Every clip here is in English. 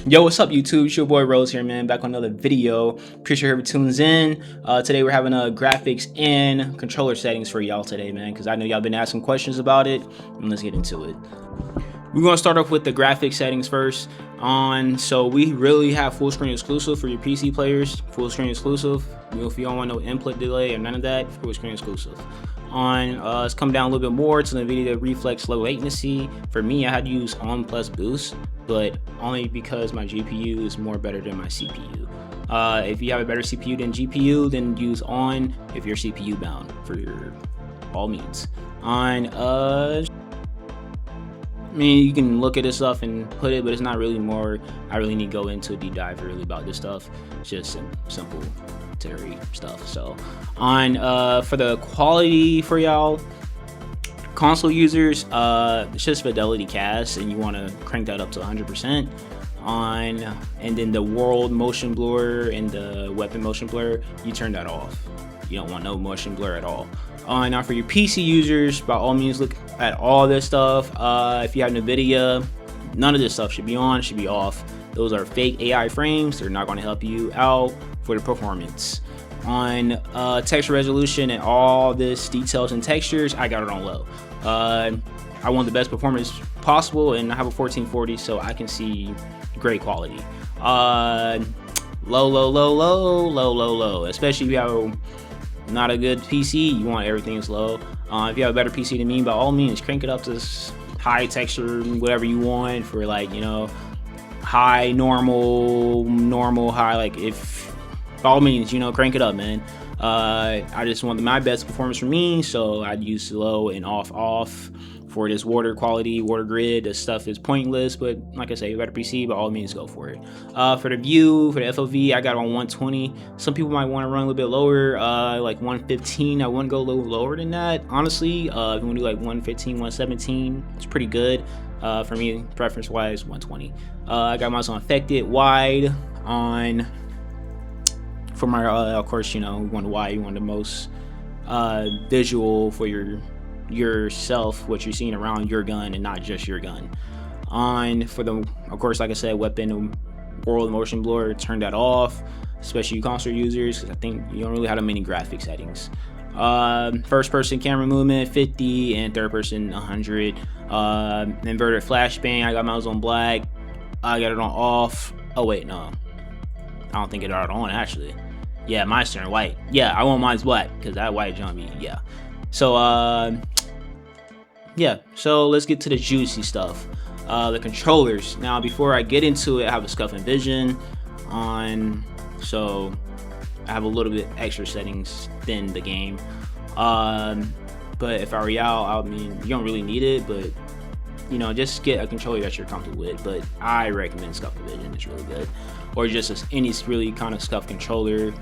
Yo, what's up, YouTube? It's your boy Rose here, man. Back on another video. Appreciate whoever tunes in. Today we're having a graphics and controller settings for y'all today, man, because I know y'all been asking questions about it. And let's get into it. We're gonna start off with the graphics settings first. So we really have full screen exclusive for your PC players. Full screen exclusive. If you don't want no input delay or none of that, full screen exclusive. Let's come down a little bit more to the NVIDIA Reflex low latency. For me, I had to use on plus boost, but only because my GPU is more better than my CPU. If you have a better CPU than GPU, then use on if you're CPU bound for your all means. I mean, you can look at this stuff and put it, but it's not really more. I really need to go into a deep dive really about this stuff. It's just simple Terry stuff. So for the quality for y'all console users, it's just Fidelity Cast, and you want to crank that up to 100%. And then the world motion blur and the weapon motion blur, you turn that off. You don't want no motion blur at all. Now for your PC users, by all means look at all this stuff. If you have NVIDIA, none of this stuff should be on, should be off. Those are fake AI frames. They're not going to help you out for the performance. Texture resolution and all this details and textures, I got it on low. I want the best performance possible, and I have a 1440, so I can see great quality. Low, especially if you have not a good PC, you want everything is low. If you have a better PC than me, by all means crank it up to high texture, whatever you want, for like, you know, high, normal, high. Like, if by all means, you know, crank it up, man. I just want my best performance for me, so I'd use low and off for this water quality, water grid. This stuff is pointless, but like I say, you better PC, by all means go for it. For the view, for the FOV, I got it on 120. Some people might want to run a little bit lower, like 115. I wouldn't go a little lower than that, honestly. If you want to do like 115, 117, it's pretty good. For me, preference wise, 120. I got mine on affected wide for my of course, you know, you want the wide, you want the most visual for yourself, what you're seeing around your gun and not just your gun. For the, of course, like I said, weapon world motion blur, turn that off, especially you console users, because I think you don't really have that many graphic settings. First person camera movement 50 and third person 100. Inverted flashbang, I got mine on black. I got it on off. Oh wait, no, I don't think it got it on actually. Yeah, mine's turned white. Yeah, I want mine's black because that white on me. Yeah. So yeah, so let's get to the juicy stuff. The controllers. Now before I get into it, I have a SCUF Envision on, so I have a little bit extra settings than the game. But if I were y'all, I mean, you don't really need it, but you know, just get a controller that you're comfortable with. But I recommend SCUF Envision, it's really good. Or just any really kind of SCUF controller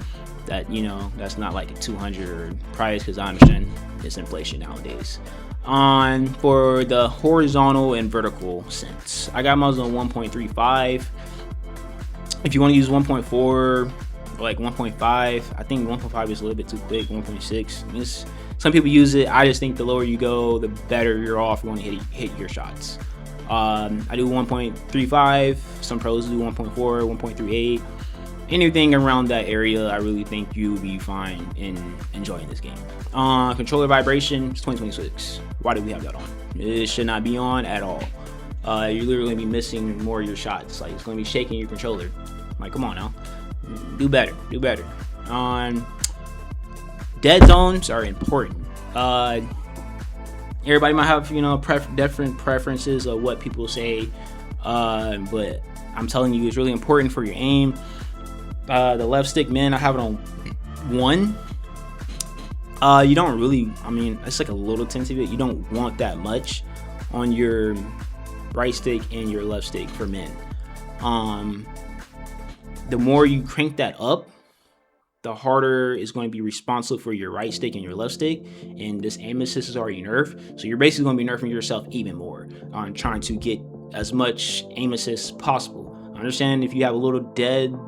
that, you know, that's not like a 200 price, because I understand it's inflation nowadays. For the horizontal and vertical sense, I got mine on 1.35. If you want to use 1.4, like 1.5, I think 1.5 is a little bit too big. 1.6, some people use it. I just think the lower you go, the better you're off. You want to hit your shots. I do 1.35. Some pros do 1.4, 1.38. Anything around that area, I really think you'll be fine in enjoying this game. Controller vibration, it's 2026. Why do we have that on? It should not be on at all. You're literally gonna be missing more of your shots. Like, it's gonna be shaking your controller. Like, come on now, do better. Dead zones are important. Everybody might have, you know, different preferences of what people say, but I'm telling you, it's really important for your aim. The left stick, man, I have it on 1. You don't really, I mean, it's like a little tint of it. You don't want that much on your right stick and your left stick for men. The more you crank that up, the harder it's going to be responsive for your right stick and your left stick. And this aim assist is already nerfed, so you're basically going to be nerfing yourself even more on trying to get as much aim assist as possible. I understand if you have a little dead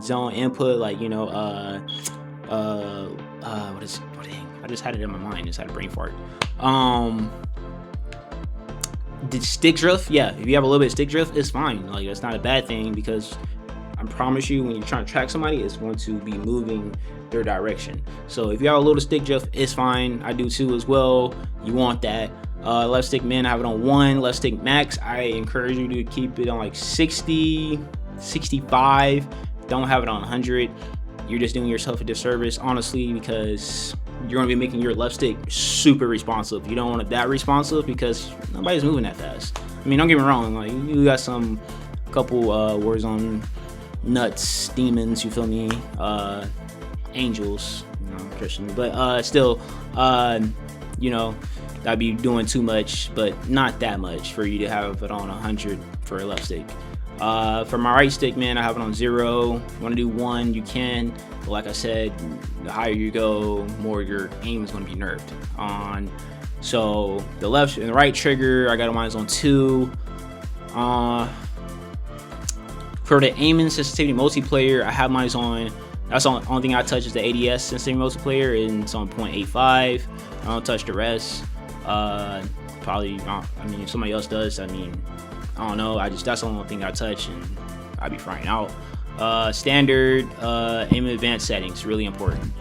zone input, like, you know, I just had it in my mind, just had a brain fart. The stick drift, yeah, if you have a little bit of stick drift, it's fine. Like, that's not a bad thing, because I promise you, when you're trying to track somebody, it's going to be moving their direction. So if you have a little stick drift, it's fine. I do too as well. You want that. Left stick min, I have it on 1. Left stick max, I encourage you to keep it on like 60, 65. Don't have it on 100. You're just doing yourself a disservice, honestly, because you're going to be making your left stick super responsive. You don't want it that responsive, because nobody's moving that fast. I mean, don't get me wrong, like, you got some couple Warzone nuts, demons, you feel me, angels, you know, Christian, but still, you know, that'd be doing too much, but not that much for you to have it on 100 for a left stick. For my right stick, man, I have it on 0. Want to do 1, you can, but like I said, the higher you go, more your aim is going to be nerfed on. So the left and the right trigger, I got mine on 2. For the aiming sensitivity multiplayer, I have mine on, that's the only thing I touch is the ADS sensitivity multiplayer, and it's on 0.85. I don't touch the rest. Probably, I mean, if somebody else does, I mean, I don't know. That's the only thing I touch, and I'd be frying out. Standard, aim advanced settings, really important.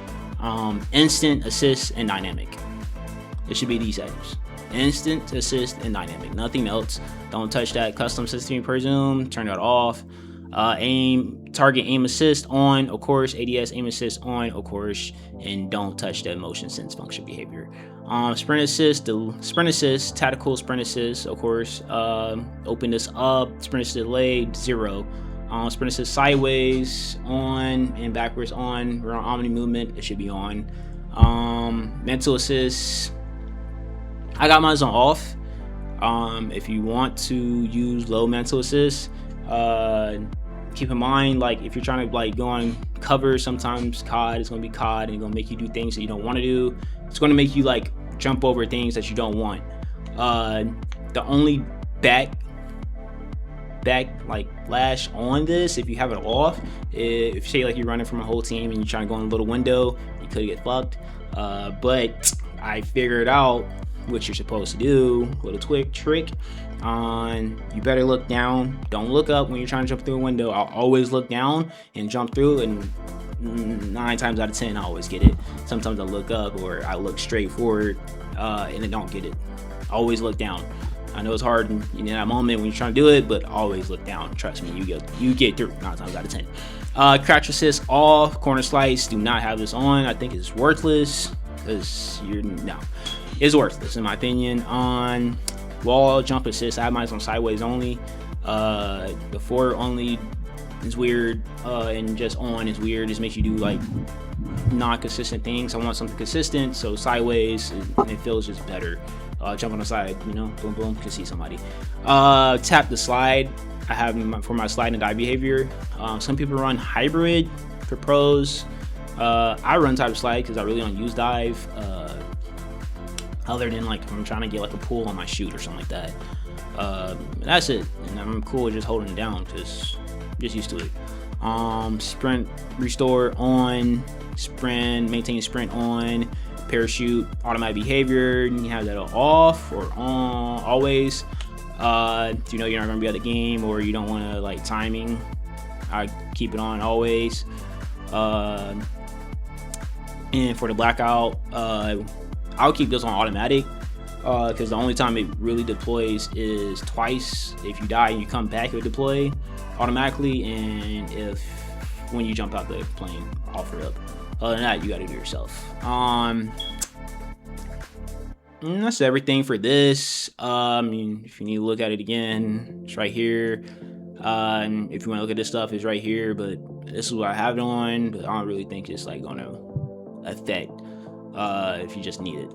Instant, assist, and dynamic. It should be these settings. Instant, assist, and dynamic. Nothing else. Don't touch that custom sensitivity presume. Turn that off. Aim, target aim assist on, of course. ADS aim assist on, of course. And don't touch that motion sense function behavior. Sprint assist, the sprint assist, tactical sprint assist, of course. Open this up. Sprint assist delay, 0. Sprint assist sideways on and backwards on. We're on omni movement, it should be on. Mental assist, I got mine on off. If you want to use low mental assist, keep in mind, like, if you're trying to like go on cover, sometimes COD is going to be COD, and it's going to make you do things that you don't want to do. It's going to make you like jump over things that you don't want. The only back like flash on this, if you have it off, if say like you're running from a whole team and you're trying to go in a little window, you could get fucked. But I figured out what you're supposed to do. Little trick on, you better look down, don't look up when you're trying to jump through a window. I'll always look down and jump through, and 9 times out of 10 I always get it. Sometimes I look up, or I look straight forward, and I don't get it. Always look down. I know it's hard in that moment when you're trying to do it, but always look down. Trust me, you get through 9 times out of 10. Crouch assist off. Corner slice, do not have this on. I think it's worthless, because it's worthless in my opinion. On wall jump assist, I have mine on sideways only. The forward only is weird, and just on is weird. Just makes you do like non-consistent things. I want something consistent, so sideways, and it feels just better. Jump on the side, you know, boom boom, can see somebody. Tap the slide, I have for my slide and dive behavior. Some people run hybrid for pros. I run type of slide because I really don't use dive, other than like if I'm trying to get like a pull on my shoot or something like that. That's it, and I'm cool with just holding it down because just used to it. Sprint restore on, sprint, maintain sprint on, parachute automatic behavior, and you have that off or on always. If you know you're not gonna be at the game, or you don't want to like timing, I keep it on always. And for the blackout, I'll keep this on automatic, because the only time it really deploys is twice. If you die and you come back, it will deploy automatically, and if when you jump out the plane, offer it up. Other than that, you got to do it yourself. That's everything for this. I mean, if you need to look at it again, it's right here. And if you want to look at this stuff, it's right here. But this is what I have it on. But I don't really think it's like gonna affect if you just need it.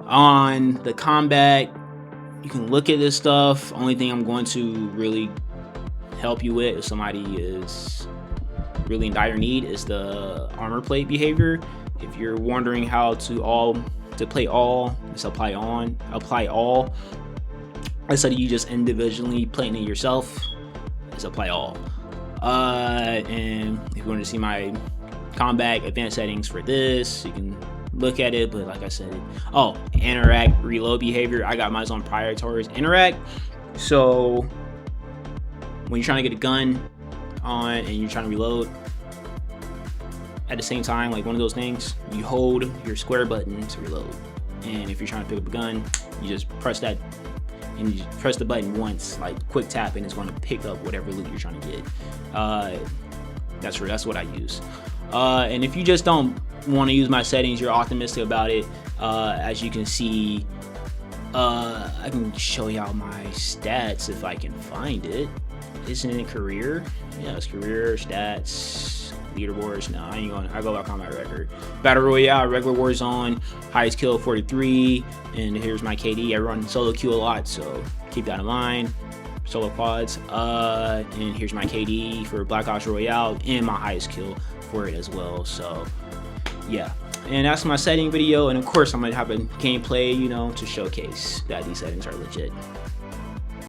On the combat, you can look at this stuff. Only thing I'm going to really help you with if somebody is really in dire need is the armor plate behavior. If you're wondering how to play all, just apply all. Instead of you just individually playing it yourself, just apply all. And if you want to see my combat advanced settings for this, you can look at it. But like I said, interact reload behavior, I got mine on prior towards interact. So when you're trying to get a gun on and you're trying to reload at the same time, like one of those things, you hold your square button to reload. And if you're trying to pick up a gun, you just press that, and you press the button once, like quick tap, and it's going to pick up whatever loot you're trying to get. That's what I use. And if you just don't want to use my settings, you're optimistic about it, as you can see, I can show y'all my stats if I can find it. Isn't it career? Yeah, it's career, stats, leaderboards. No, I ain't going. I go by combat record. Battle Royale, regular Warzone, highest kill 43, and here's my KD. I run solo queue a lot, so keep that in mind. Solo quads, and here's my KD for Black Ops Royale and my highest kill for it as well. So yeah, and that's my setting video, and of course I'm gonna have a gameplay, you know, to showcase that these settings are legit.